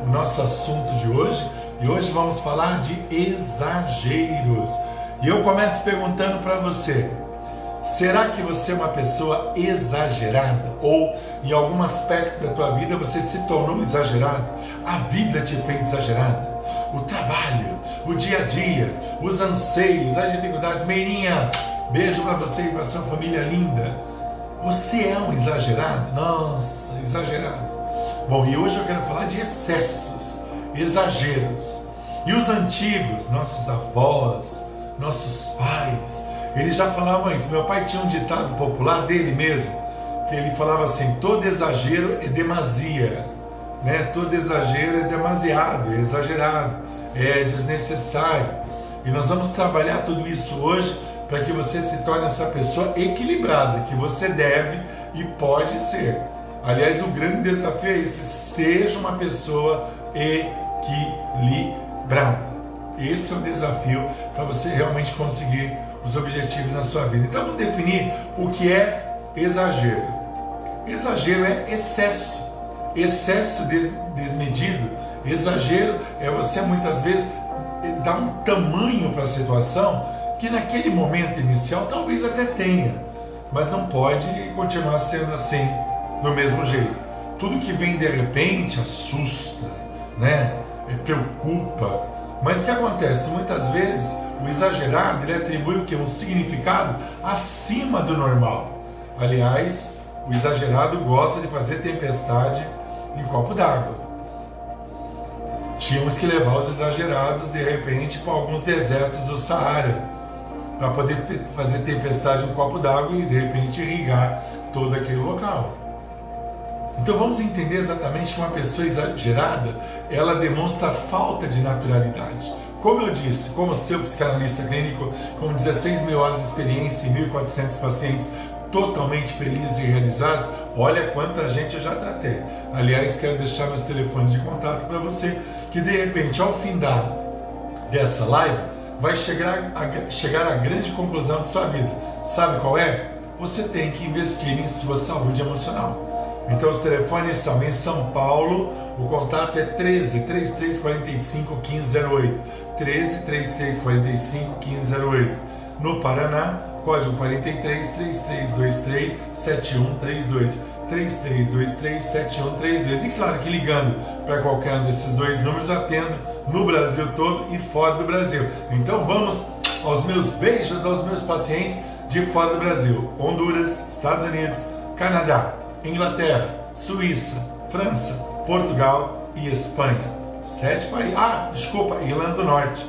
o nosso assunto de hoje. E hoje vamos falar de exageros. E eu começo perguntando para você: será que você é uma pessoa exagerada? Ou em algum aspecto da tua vida você se tornou exagerado? A vida te fez exagerada? O trabalho, o dia a dia, os anseios, as dificuldades. Meirinha, beijo para você e para sua família linda. Você é um exagerado? Nossa, exagerado. Bom, e hoje eu quero falar de excessos, exageros. E os antigos, nossos avós, nossos pais, eles já falavam isso. Meu pai tinha um ditado popular dele mesmo, que ele falava assim: todo exagero é demasia, né? Todo exagero é demasiado, é exagerado, é desnecessário. E nós vamos trabalhar tudo isso hoje para que você se torne essa pessoa equilibrada, que você deve e pode ser. Aliás, o grande desafio é esse: seja uma pessoa equilibrada. Esse é o desafio para você realmente conseguir os objetivos na sua vida. Então vamos definir o que é exagero. Exagero é excesso, excesso desmedido. Exagero é você muitas vezes dar um tamanho para a situação que naquele momento inicial talvez até tenha, mas não pode continuar sendo assim do mesmo jeito. Tudo que vem de repente assusta, né? Preocupa. Mas o que acontece? Muitas vezes o exagerado ele atribui o quê? Um significado acima do normal. Aliás, o exagerado gosta de fazer tempestade em copo d'água. Tínhamos que levar os exagerados de repente para alguns desertos do Saara para poder fazer tempestade em copo d'água e de repente irrigar todo aquele local. Então vamos entender exatamente que uma pessoa exagerada, ela demonstra falta de naturalidade. Como eu disse, como seu psicanalista clínico, com 16 mil horas de experiência e 1.400 pacientes totalmente felizes e realizados, olha quanta gente eu já tratei. Aliás, quero deixar meus telefones de contato para você, que de repente, ao fim dessa live, vai chegar à grande conclusão de sua vida. Sabe qual é? Você tem que investir em sua saúde emocional. Então os telefones são: em São Paulo, o contato é 13 3345 1508, 13 3345 1508. No Paraná, código 43 3323 7132, 3323 7132. E claro que ligando para qualquer um desses dois números eu atendo no Brasil todo e fora do Brasil. Então vamos aos meus beijos aos meus pacientes de fora do Brasil: Honduras, Estados Unidos, Canadá, Inglaterra, Suíça, França, Portugal e Espanha. 7 países. Irlanda do Norte.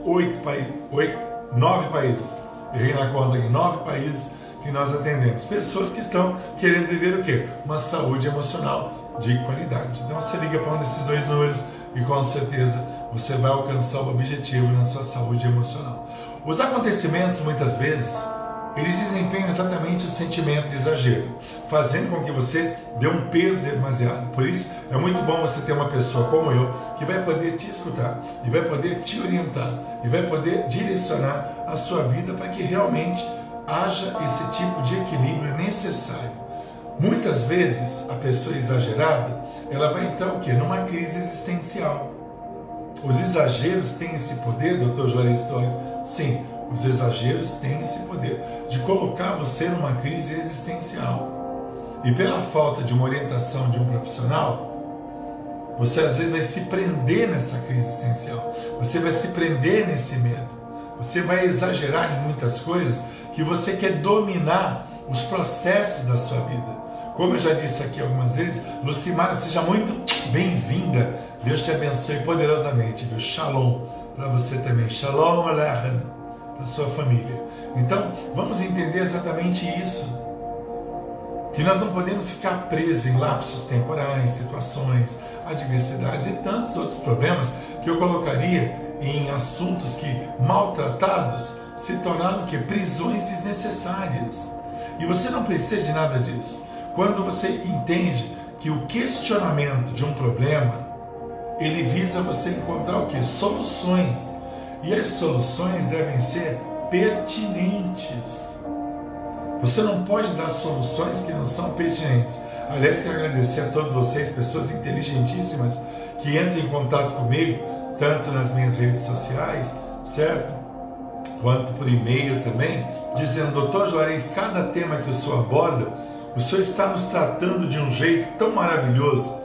9 países. Errei na conta aqui. 9 países que nós atendemos. Pessoas que estão querendo viver o quê? Uma saúde emocional de qualidade. Então você liga para um desses dois números e com certeza você vai alcançar o objetivo na sua saúde emocional. Os acontecimentos, muitas vezes, eles desempenham exatamente o sentimento de exagero, fazendo com que você dê um peso demasiado. Por isso, é muito bom você ter uma pessoa como eu, que vai poder te escutar, e vai poder te orientar, e vai poder direcionar a sua vida para que realmente haja esse tipo de equilíbrio necessário. Muitas vezes, a pessoa exagerada, ela vai entrar o quê? Numa crise existencial. Os exageros têm esse poder, Dr. Juarez Torres? Sim. Os exageros têm esse poder de colocar você numa crise existencial. E pela falta de uma orientação de um profissional, você às vezes vai se prender nessa crise existencial. Você vai se prender nesse medo. Você vai exagerar em muitas coisas que você quer dominar os processos da sua vida. Como eu já disse aqui algumas vezes, Lucimara, seja muito bem-vinda. Deus te abençoe poderosamente. Viu? Shalom para você também. Shalom Aleichem. Da sua família. Então, vamos entender exatamente isso. Que nós não podemos ficar presos em lapsos temporais, situações, adversidades e tantos outros problemas que eu colocaria em assuntos que, maltratados, se tornaram que prisões desnecessárias. E você não precisa de nada disso. Quando você entende que o questionamento de um problema, ele visa você encontrar o quê? Soluções. E as soluções devem ser pertinentes. Você não pode dar soluções que não são pertinentes. Aliás, quero agradecer a todos vocês, pessoas inteligentíssimas, que entra em contato comigo, tanto nas minhas redes sociais, certo? Quanto por e-mail também, dizendo: Doutor Juarez, cada tema que o senhor aborda, o senhor está nos tratando de um jeito tão maravilhoso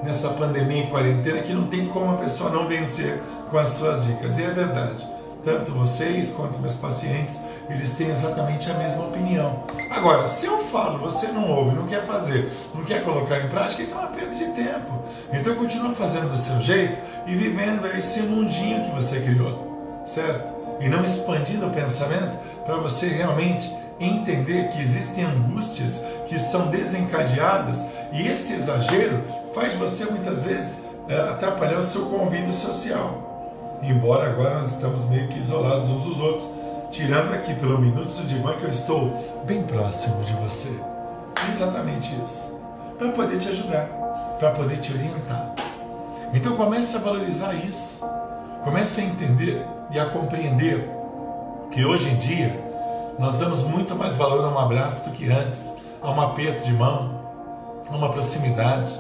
nessa pandemia e quarentena, que não tem como a pessoa não vencer com as suas dicas. E é verdade, tanto vocês quanto meus pacientes, eles têm exatamente a mesma opinião. Agora, se eu falo, você não ouve, não quer fazer, não quer colocar em prática, então é uma perda de tempo. Então continua fazendo do seu jeito e vivendo esse mundinho que você criou, certo? E não expandindo o pensamento para você realmente entender que existem angústias que são desencadeadas, e esse exagero faz você muitas vezes atrapalhar o seu convívio social. Embora agora nós estamos meio que isolados uns dos outros, tirando aqui pelo Minutos do Divã que eu estou bem próximo de você. Exatamente isso. Para poder te ajudar, para poder te orientar. Então comece a valorizar isso. Comece a entender e a compreender que hoje em dia nós damos muito mais valor a um abraço do que antes, a um aperto de mão, a uma proximidade.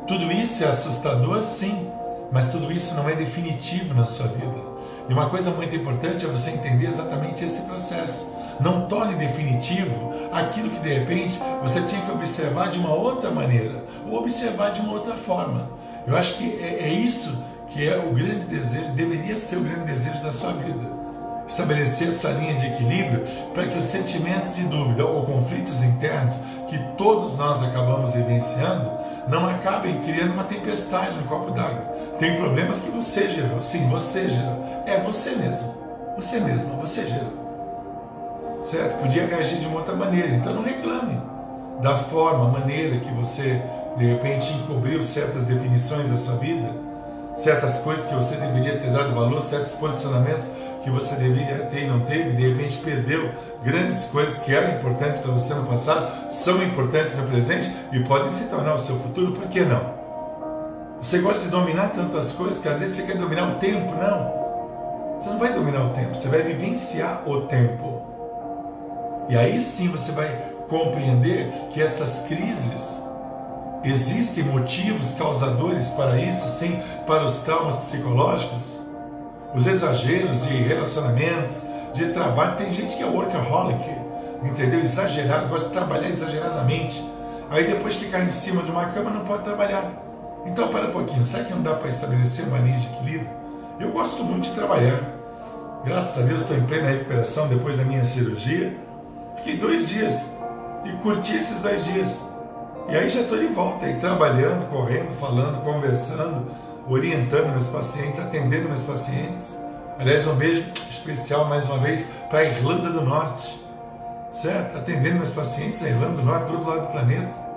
Tudo isso é assustador, sim, mas tudo isso não é definitivo na sua vida. E uma coisa muito importante é você entender exatamente esse processo. Não torne definitivo aquilo que de repente você tinha que observar de uma outra maneira, ou observar de uma outra forma. Eu acho que é isso que é o grande desejo, deveria ser o grande desejo da sua vida. Estabelecer essa linha de equilíbrio para que os sentimentos de dúvida ou conflitos internos que todos nós acabamos vivenciando não acabem criando uma tempestade no copo d'água. Tem problemas que você gerou, sim, você gerou. É você mesmo, você mesma, você gerou. Certo? Podia reagir de uma outra maneira, então não reclame da forma, maneira que você de repente encobriu certas definições da sua vida, certas coisas que você deveria ter dado valor, certos posicionamentos que você deveria ter e não teve, de repente perdeu grandes coisas que eram importantes para você no passado, são importantes no presente e podem se tornar o seu futuro, por que não? Você gosta de dominar tantas coisas que às vezes você quer dominar o tempo, não. Você não vai dominar o tempo, você vai vivenciar o tempo. E aí sim você vai compreender que essas crises, existem motivos causadores para isso, sim, para os traumas psicológicos, os exageros de relacionamentos, de trabalho. Tem gente que é workaholic, entendeu? Exagerado, gosta de trabalhar exageradamente. Aí depois que cai em cima de uma cama não pode trabalhar. Então para um pouquinho, será que não dá para estabelecer uma linha de equilíbrio? Eu gosto muito de trabalhar. Graças a Deus estou em plena recuperação depois da minha cirurgia. Fiquei 2 dias e curti esses 2 dias. E aí já estou de volta, aí, trabalhando, correndo, falando, conversando, orientando meus pacientes, atendendo meus pacientes. Aliás, um beijo especial mais uma vez para a Irlanda do Norte, certo? Atendendo meus pacientes na Irlanda do Norte, do outro lado do planeta.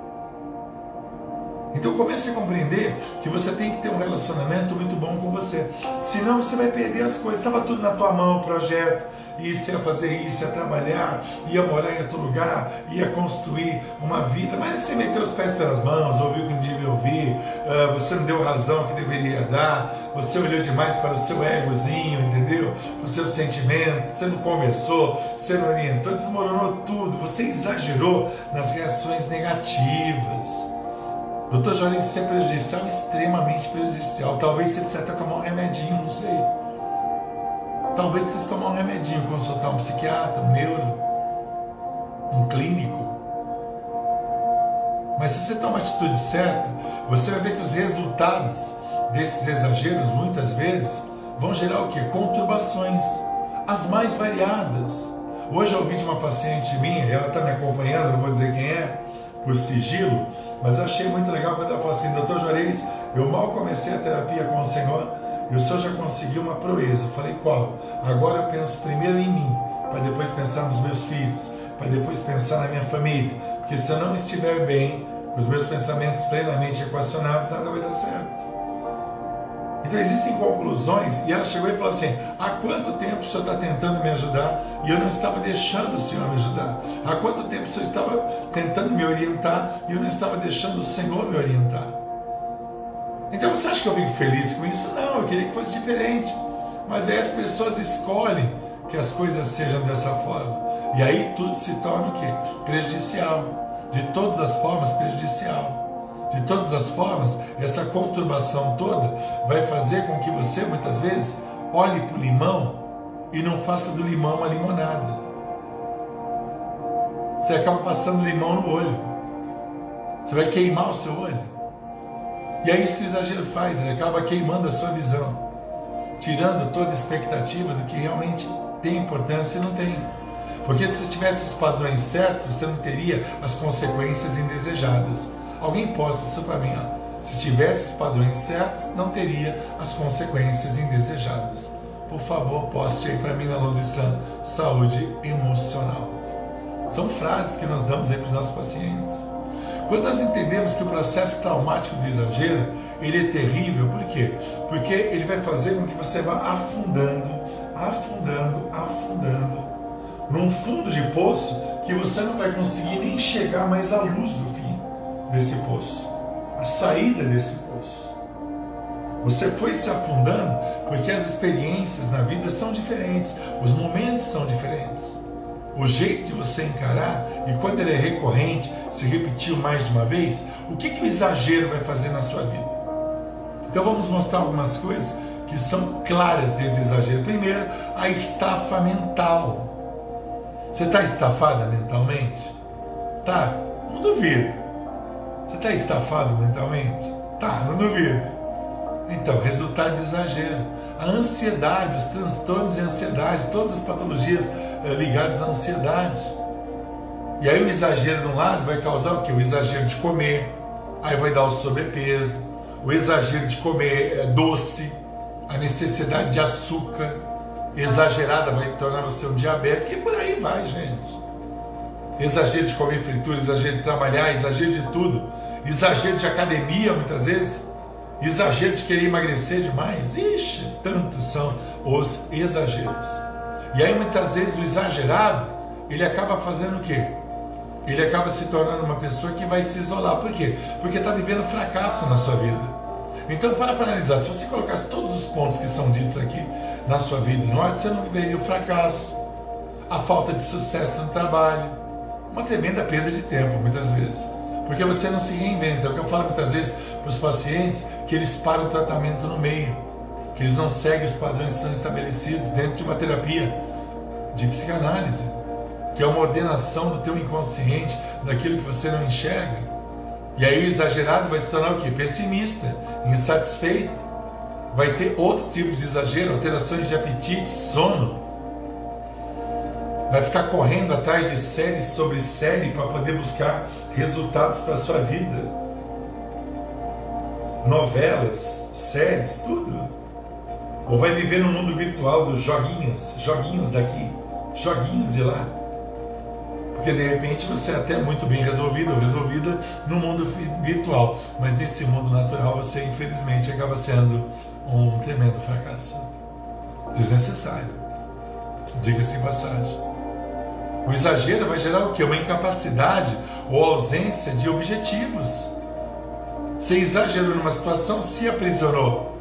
Então comece a compreender que você tem que ter um relacionamento muito bom com você. Senão você vai perder as coisas. Estava tudo na tua mão, o projeto. Isso, ia fazer isso, ia trabalhar, ia morar em outro lugar, ia construir uma vida. Mas você meteu os pés pelas mãos, ouviu o que não devia ouvir, você não deu razão que deveria dar, você olhou demais para o seu egozinho, entendeu? Para o seu sentimento, você não conversou, você não orientou, desmoronou tudo. Você exagerou nas reações negativas. Doutor Juarez, isso é prejudicial, extremamente prejudicial. Talvez você precise até tomar um remedinho, não sei. Talvez você precise tomar um remedinho, consultar um psiquiatra, um neuro, um clínico. Mas se você toma a atitude certa, você vai ver que os resultados desses exageros, muitas vezes, vão gerar o quê? Conturbações, as mais variadas. Hoje eu ouvi de uma paciente minha, ela está me acompanhando, não vou dizer quem é, por sigilo, mas eu achei muito legal quando ela falou assim: Doutor Juarez, eu mal comecei a terapia com o Senhor e o Senhor já conseguiu uma proeza. Eu falei: qual? Agora eu penso primeiro em mim, para depois pensar nos meus filhos, para depois pensar na minha família, porque se eu não estiver bem, com os meus pensamentos plenamente equacionados, nada vai dar certo. Então existem conclusões, e ela chegou e falou assim: há quanto tempo o senhor está tentando me ajudar e eu não estava deixando o senhor me ajudar? Há quanto tempo o senhor estava tentando me orientar e eu não estava deixando o Senhor me orientar? Então você acha que eu fico feliz com isso? Não, eu queria que fosse diferente. Mas aí as pessoas escolhem que as coisas sejam dessa forma. E aí tudo se torna o quê? Prejudicial. De todas as formas, prejudicial. De todas as formas, essa conturbação toda vai fazer com que você, muitas vezes, olhe para o limão e não faça do limão uma limonada. Você acaba passando limão no olho. Você vai queimar o seu olho. E é isso que o exagero faz, ele acaba queimando a sua visão, tirando toda a expectativa do que realmente tem importância e não tem. Porque se você tivesse os padrões certos, você não teria as consequências indesejadas. Alguém posta isso para mim, ó. Se tivesse os padrões certos, não teria as consequências indesejadas. Por favor, poste aí para mim na Louriçã, saúde emocional. São frases que nós damos aí para os nossos pacientes. Quando nós entendemos que o processo traumático do exagero, ele é terrível, por quê? Porque ele vai fazer com que você vá afundando, num fundo de poço que você não vai conseguir nem chegar mais à luz do fim desse poço, a saída desse poço. Você foi se afundando porque as experiências na vida são diferentes, os momentos são diferentes. O jeito de você encarar, e quando ele é recorrente, se repetiu mais de uma vez, o que o exagero vai fazer na sua vida? Então vamos mostrar algumas coisas que são claras dentro do exagero. Primeiro, a estafa mental. Você está estafada mentalmente? Tá, não duvido. Você está estafado mentalmente? Tá, não duvido. Então, resultado de exagero. A ansiedade, os transtornos de ansiedade, todas as patologias ligadas à ansiedade. E aí o exagero de um lado vai causar o quê? O exagero de comer, aí vai dar o sobrepeso, o exagero de comer doce, a necessidade de açúcar exagerada vai tornar você um diabético, e por aí vai, gente. Exagero de comer fritura, exagero de trabalhar, exagero de tudo, exagero de academia muitas vezes, exagero de querer emagrecer demais. Ixi, tantos são os exageros. E aí muitas vezes o exagerado, ele acaba fazendo o quê? Ele acaba se tornando uma pessoa que vai se isolar. Por quê? Porque está vivendo fracasso na sua vida. Então para analisar, se você colocasse todos os pontos que são ditos aqui na sua vida em ordem, você não viveria o fracasso, a falta de sucesso no trabalho, uma tremenda perda de tempo muitas vezes, porque você não se reinventa. É o que eu falo muitas vezes para os pacientes, que eles param o tratamento no meio, que eles não seguem os padrões que são estabelecidos dentro de uma terapia de psicanálise, que é uma ordenação do teu inconsciente, daquilo que você não enxerga. E aí o exagerado vai se tornar o quê? Pessimista, insatisfeito, vai ter outros tipos de exagero, alterações de apetite, sono, vai ficar correndo atrás de série sobre série para poder buscar resultados para a sua vida, novelas, séries, tudo. Ou vai viver no mundo virtual dos joguinhos, joguinhos daqui, joguinhos de lá. Porque de repente você é até muito bem resolvido ou resolvida no mundo virtual, mas nesse mundo natural você infelizmente acaba sendo um tremendo fracasso. Desnecessário, diga-se em passagem. O exagero vai gerar o quê? Uma incapacidade ou ausência de objetivos. Você exagerou numa situação, se aprisionou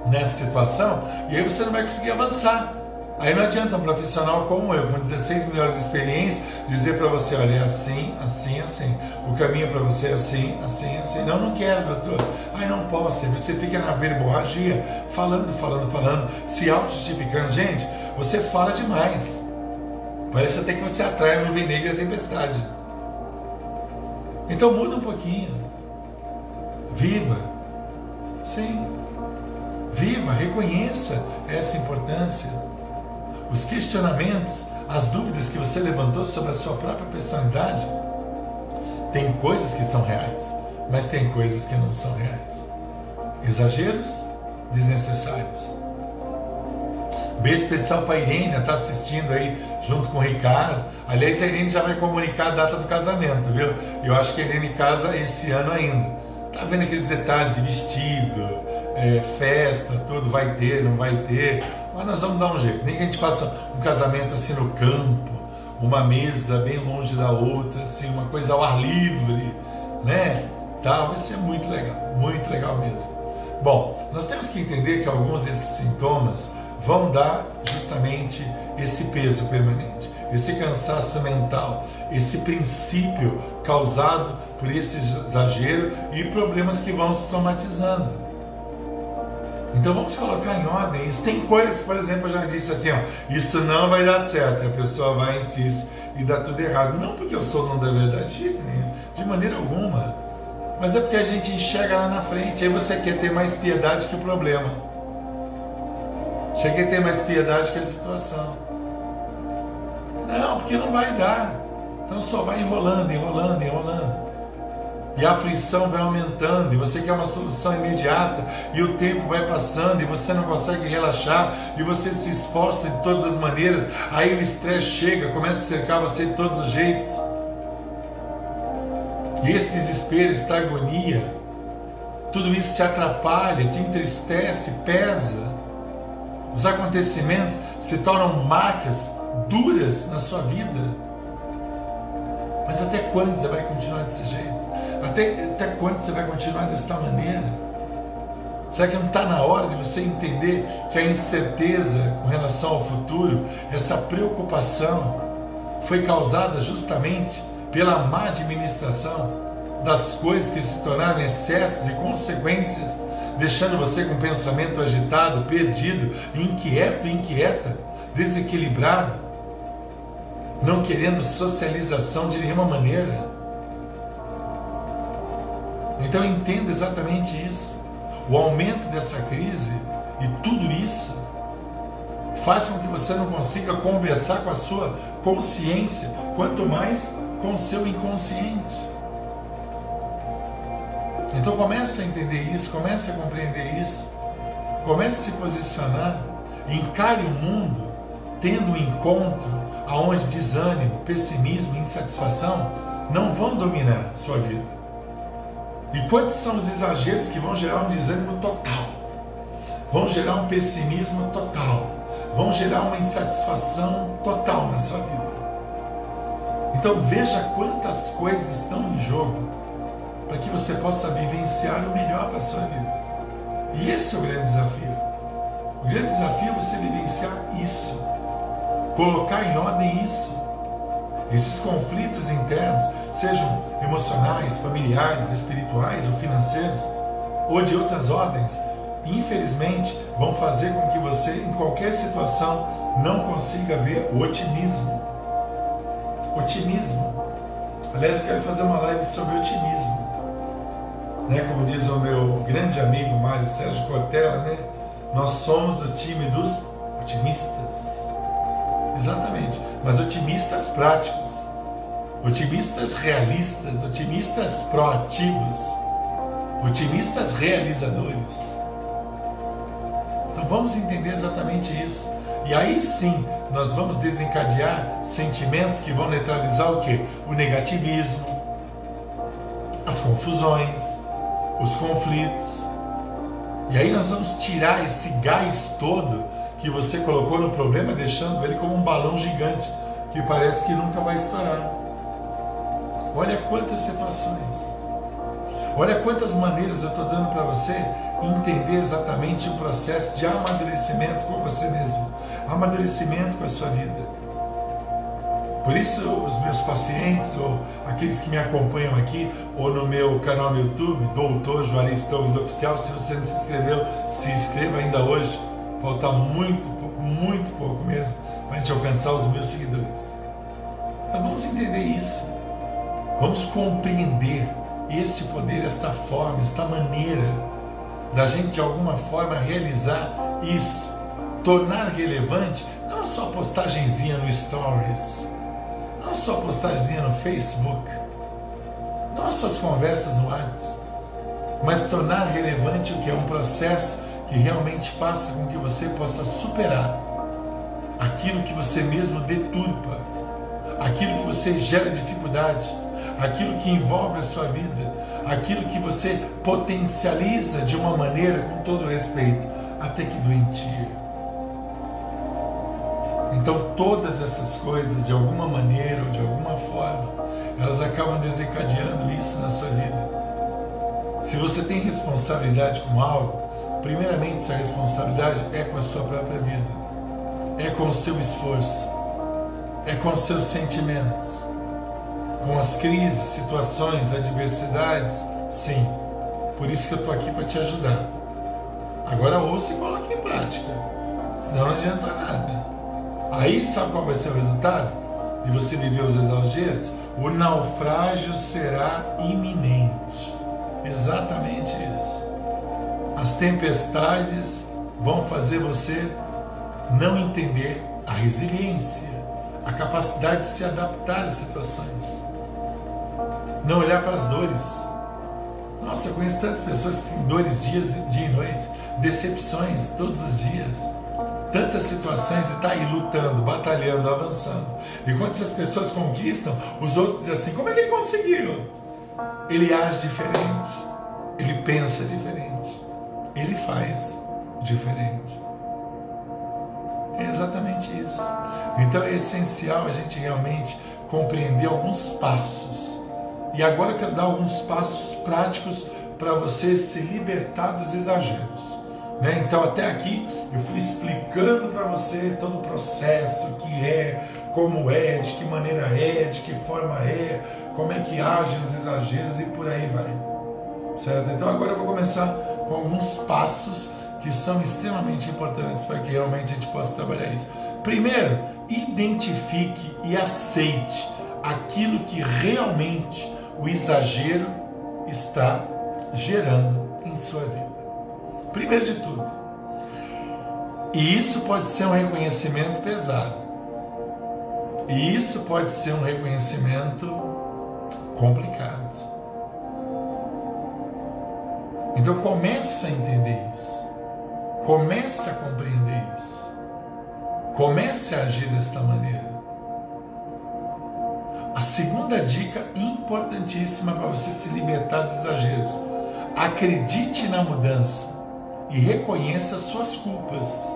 nessa situação, e aí você não vai conseguir avançar. Aí não adianta um profissional como eu, com 16 milhões de experiência, dizer para você, olha, é assim, assim, assim. O caminho para você é assim, assim, assim. Não, não quero, doutor. Ai, não posso. Você fica na verborragia, falando, se auto-justificando. Gente, você fala demais. Parece até que você atrai a nuvem negra e a tempestade. Então muda um pouquinho. Viva. Sim. Viva, reconheça essa importância. Os questionamentos, as dúvidas que você levantou sobre a sua própria personalidade, tem coisas que são reais, mas tem coisas que não são reais. Exageros desnecessários. Beijo especial para a Irene, está assistindo aí junto com o Ricardo. Aliás, a Irene já vai comunicar a data do casamento, viu? Eu acho que a Irene casa esse ano ainda. Tá vendo aqueles detalhes de vestido, festa, tudo, vai ter, não vai ter, mas nós vamos dar um jeito. Nem que a gente faça um casamento assim no campo, uma mesa bem longe da outra, assim, uma coisa ao ar livre, né? Tá, vai ser muito legal mesmo. Bom, nós temos que entender que alguns desses sintomas vão dar justamente esse peso permanente. esse cansaço mental, esse princípio causado por esse exagero e problemas que vão se somatizando. Então vamos colocar em ordem isso. Tem coisas, por exemplo, eu já disse assim, ó, isso não vai dar certo, a pessoa vai, insiste e dá tudo errado. Não porque eu sou dono da verdade, de jeito nenhum, de maneira alguma, mas é porque a gente enxerga lá na frente, aí você quer ter mais piedade que o problema. Você quer ter mais piedade que a situação. Não, porque não vai dar. Então só vai enrolando, enrolando, enrolando. E a aflição vai aumentando, e você quer uma solução imediata, e o tempo vai passando, e você não consegue relaxar, e você se esforça de todas as maneiras, aí o estresse chega, começa a cercar você de todos os jeitos. E esse desespero, esta agonia, tudo isso te atrapalha, te entristece, pesa. Os acontecimentos se tornam marcas duras na sua vida. Mas até quando você vai continuar desse jeito? Até quando você vai continuar desta maneira? Será que não está na hora de você entender que a incerteza com relação ao futuro, essa preocupação, foi causada justamente pela má administração das coisas que se tornaram excessos e consequências, deixando você com o pensamento agitado, perdido, inquieto, inquieta, desequilibrado, não querendo socialização de nenhuma maneira? Então entenda exatamente isso. O aumento dessa crise e tudo isso faz com que você não consiga conversar com a sua consciência, quanto mais com o seu inconsciente. Então comece a entender isso, comece a compreender isso, comece a se posicionar, encare o mundo tendo um encontro onde desânimo, pessimismo e insatisfação não vão dominar sua vida. E quantos são os exageros que vão gerar um desânimo total, vão gerar um pessimismo total, vão gerar uma insatisfação total na sua vida. Então veja quantas coisas estão em jogo para que você possa vivenciar o melhor para a sua vida. E esse é o grande desafio. O grande desafio é você vivenciar isso, colocar em ordem isso. Esses conflitos internos, sejam emocionais, familiares, espirituais ou financeiros, ou de outras ordens, infelizmente vão fazer com que você, em qualquer situação, não consiga ver o otimismo. Otimismo. Aliás, eu quero fazer uma live sobre otimismo. Como diz o meu grande amigo Mário Sérgio Cortella, nós somos do time dos otimistas. Exatamente, mas otimistas práticos, otimistas realistas, otimistas proativos, otimistas realizadores. Então vamos entender exatamente isso. E aí sim, nós vamos desencadear sentimentos que vão neutralizar o quê? O negativismo, as confusões, os conflitos. E aí nós vamos tirar esse gás todo que você colocou no problema, deixando ele como um balão gigante que parece que nunca vai estourar. Olha quantas situações, olha quantas maneiras eu estou dando para você entender exatamente o processo de amadurecimento com você mesmo, amadurecimento com a sua vida. Por isso os meus pacientes, ou aqueles que me acompanham aqui, ou no meu canal no YouTube, Doutor Juarez Torres Oficial, se você não se inscreveu, se inscreva ainda hoje. Falta muito pouco mesmo, para a gente alcançar os 1000 seguidores. Então vamos entender isso. Vamos compreender este poder, esta forma, esta maneira da gente de alguma forma realizar isso. Tornar relevante, não é só postagenzinha no Stories, não é só postagenzinha no Facebook, não é só as conversas no WhatsApp, mas tornar relevante o que é um processo que realmente faça com que você possa superar aquilo que você mesmo deturpa, aquilo que você gera dificuldade, aquilo que envolve a sua vida, aquilo que você potencializa de uma maneira, com todo respeito, até que doentia. Então todas essas coisas, de alguma maneira ou de alguma forma, elas acabam desencadeando isso na sua vida. Se você tem responsabilidade com algo, primeiramente, essa responsabilidade é com a sua própria vida, é com o seu esforço. É com seus sentimentos, com as crises, situações, adversidades? Sim. Por isso que eu estou aqui para te ajudar. Agora ouça e coloque em prática, senão não adianta nada. Aí sabe qual vai ser o resultado de você viver os exageros? O naufrágio será iminente. Exatamente isso. As tempestades vão fazer você não entender a resiliência, a capacidade de se adaptar às situações, não olhar para as dores. Nossa, eu conheço tantas pessoas que têm dores dia e noite, decepções todos os dias, tantas situações, e está aí lutando, batalhando, avançando. E quando essas pessoas conquistam, os outros dizem assim: como é que ele conseguiu? Ele age diferente, ele pensa diferente, ele faz diferente. É exatamente isso. Então é essencial a gente realmente compreender alguns passos. E agora eu quero dar alguns passos práticos para você se libertar dos exageros. Então até aqui eu fui explicando para você todo o processo, o que é, como é, de que maneira é, de que forma é, como é que agem os exageros e por aí vai. Certo? Então agora eu vou começar com alguns passos que são extremamente importantes para que realmente a gente possa trabalhar isso. Primeiro, identifique e aceite aquilo que realmente o exagero está gerando em sua vida. Primeiro de tudo. E isso pode ser um reconhecimento pesado. E isso pode ser um reconhecimento complicado. Então comece a entender isso. Comece a compreender isso. Comece a agir desta maneira. A segunda dica importantíssima para você se libertar dos exageros: acredite na mudança e reconheça suas culpas.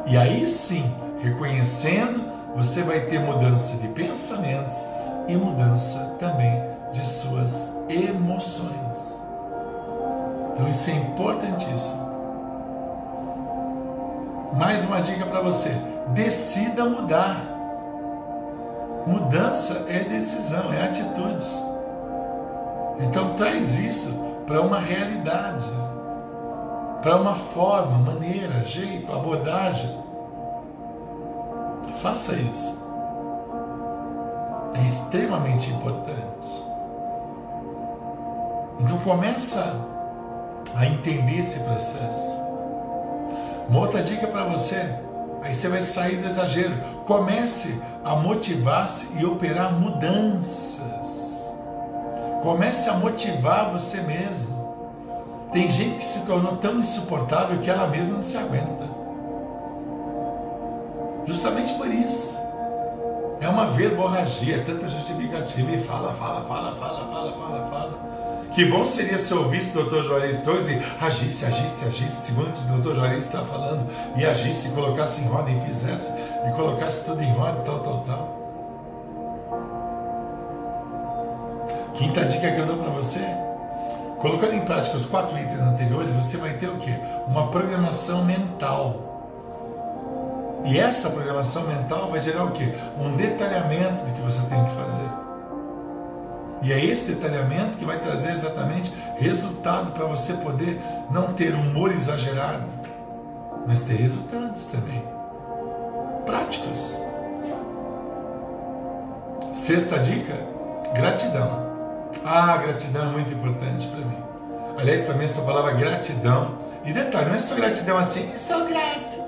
E aí sim, reconhecendo, você vai ter mudança de pensamentos e mudança também de suas emoções. Então isso é importantíssimo. Mais uma dica para você: decida mudar. Mudança é decisão, é atitude. Então traz isso para uma realidade, para uma forma, maneira, jeito, abordagem. Faça isso. É extremamente importante. Então começa a entender esse processo. Uma outra dica para você: aí você vai sair do exagero. Comece a motivar-se e operar mudanças. Comece a motivar você mesmo. Tem gente que se tornou tão insuportável que ela mesma não se aguenta. Justamente por isso. É uma verborragia, tanta justificativa, e fala. Que bom seria se eu ouvisse o Dr. Juarez Torres e agisse, segundo o que o Dr. Juarez está falando, e agisse, colocasse em ordem, fizesse, e colocasse tudo em ordem, tal. Quinta dica que eu dou para você: colocando em prática os 4 itens anteriores, você vai ter o quê? Uma programação mental. E essa programação mental vai gerar o quê? Um detalhamento do que você tem que fazer. E é esse detalhamento que vai trazer exatamente resultado para você poder não ter humor exagerado, mas ter resultados também, práticos. Sexta dica: gratidão. Gratidão é muito importante para mim. Aliás, para mim essa palavra gratidão, e detalhe, não é só gratidão assim, eu sou grato.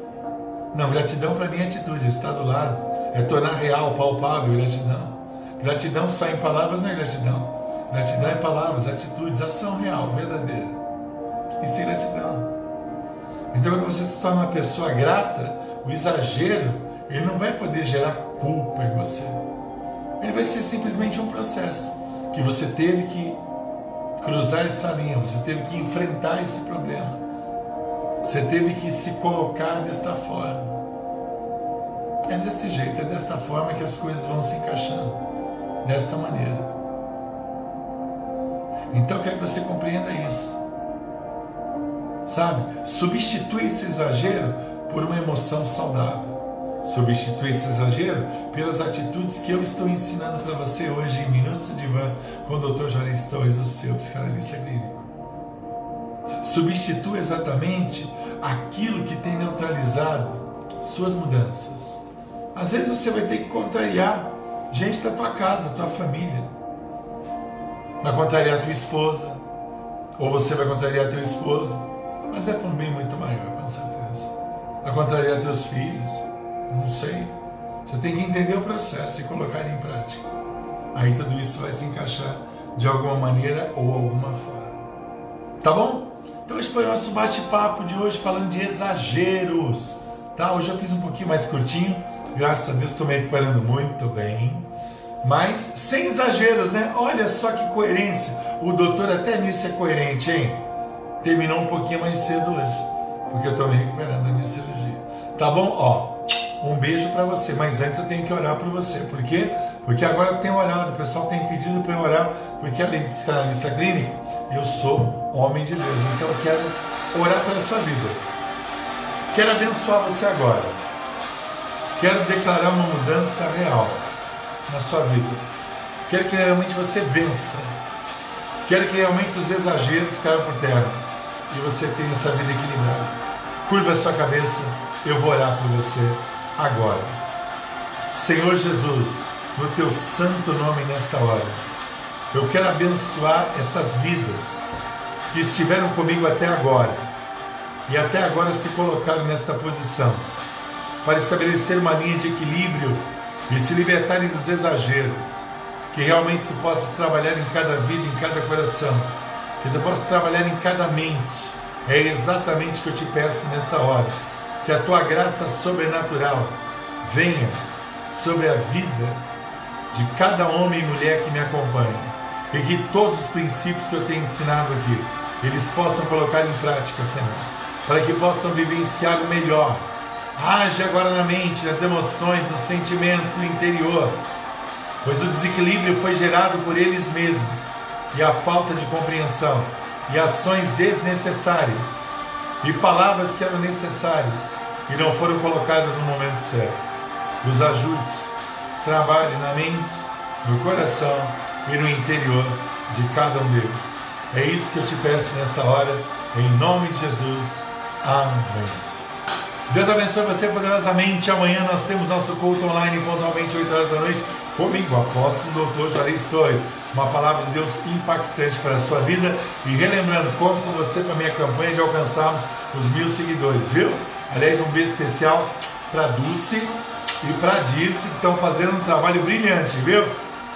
Não, gratidão para mim é atitude, é estar do lado, é tornar real, palpável gratidão. Gratidão só em palavras não é gratidão. Gratidão é palavras, atitudes, ação real, verdadeira. Isso é gratidão. Então quando você se torna uma pessoa grata, o exagero, ele não vai poder gerar culpa em você. Ele vai ser simplesmente um processo que você teve que cruzar essa linha, você teve que enfrentar esse problema. Você teve que se colocar desta forma. É desse jeito, é desta forma que as coisas vão se encaixando. Desta maneira. Então eu quero que você compreenda isso. Sabe? Substitui esse exagero por uma emoção saudável. Substitui esse exagero pelas atitudes que eu estou ensinando para você hoje em Minutos de Divã com o Dr. Juarez Torres, o seu psicanalista clínico. Substitua exatamente aquilo que tem neutralizado suas mudanças. Às vezes você vai ter que contrariar gente da tua casa, da tua família. Vai contrariar a tua esposa, ou você vai contrariar teu esposo, mas é para um bem muito maior, com certeza. Vai contrariar teus filhos, não sei. Você tem que entender o processo e colocar ele em prática. Aí tudo isso vai se encaixar de alguma maneira ou alguma forma. Tá bom? Então esse foi o nosso bate-papo de hoje falando de exageros. Tá? Hoje eu fiz um pouquinho mais curtinho. Graças a Deus estou me recuperando muito bem. Mas sem exageros, né? Olha só que coerência. O doutor até nisso é coerente, hein? Terminou um pouquinho mais cedo hoje. Porque eu estou me recuperando da minha cirurgia. Tá bom? Ó, um beijo para você. Mas antes eu tenho que orar por você. Por quê? Porque agora eu tenho orado. O pessoal tem pedido para eu orar. Porque além de psicanalista clínico, eu sou homem de Deus. Então eu quero orar pela sua vida. Quero abençoar você agora. Quero declarar uma mudança real na sua vida. Quero que realmente você vença. Quero que realmente os exageros caiam por terra e você tenha essa vida equilibrada. Curva a sua cabeça, eu vou orar por você agora. Senhor Jesus, no teu santo nome nesta hora, eu quero abençoar essas vidas que estiveram comigo até agora e até agora se colocaram nesta posição para estabelecer uma linha de equilíbrio e se libertarem dos exageros. Que realmente tu possas trabalhar em cada vida, em cada coração. Que tu possas trabalhar em cada mente. É exatamente o que eu te peço nesta hora. Que a tua graça sobrenatural venha sobre a vida de cada homem e mulher que me acompanha. E que todos os princípios que eu tenho ensinado aqui, eles possam colocar em prática, Senhor. Para que possam vivenciar o melhor. Age agora na mente, nas emoções, nos sentimentos, no interior. Pois o desequilíbrio foi gerado por eles mesmos, e a falta de compreensão, e ações desnecessárias, e palavras que eram necessárias, e não foram colocadas no momento certo. Os ajude, trabalhe na mente, no coração e no interior de cada um deles. É isso que eu te peço nesta hora, em nome de Jesus. Amém. Deus abençoe você poderosamente. Amanhã nós temos nosso culto online, pontualmente 8 horas da noite, comigo, apóstolo Dr. Juarez Torres. Uma palavra de Deus impactante para a sua vida. E relembrando, conto com você para a minha campanha de alcançarmos os 1000 seguidores, viu? Aliás, um beijo especial para a Dulce e para a Dirce, que estão fazendo um trabalho brilhante, viu?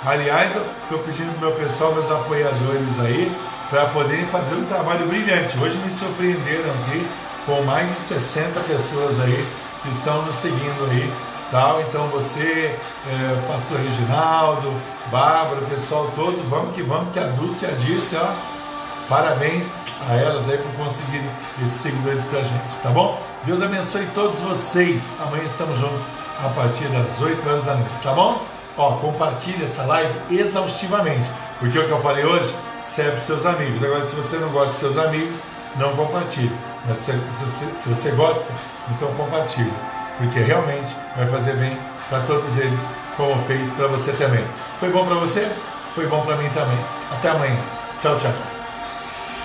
Aliás, eu estou pedindo para o meu pessoal, meus apoiadores aí, para poderem fazer um trabalho brilhante. Hoje me surpreenderam aqui com mais de 60 pessoas aí que estão nos seguindo aí. Então você, pastor Reginaldo, Bárbara, o pessoal todo, vamos, que a Dulce e a Dirce, ó, parabéns a elas aí por conseguirem esses seguidores pra gente, tá bom? Deus abençoe todos vocês. Amanhã estamos juntos a partir das 8 horas da noite, tá bom? Ó, compartilhe essa live exaustivamente, porque o que eu falei hoje serve para seus amigos. Agora, se você não gosta de seus amigos, não compartilhe. Mas se você gosta, então compartilhe. Porque realmente vai fazer bem para todos eles, como fez para você também. Foi bom para você? Foi bom para mim também. Até amanhã. Tchau, tchau.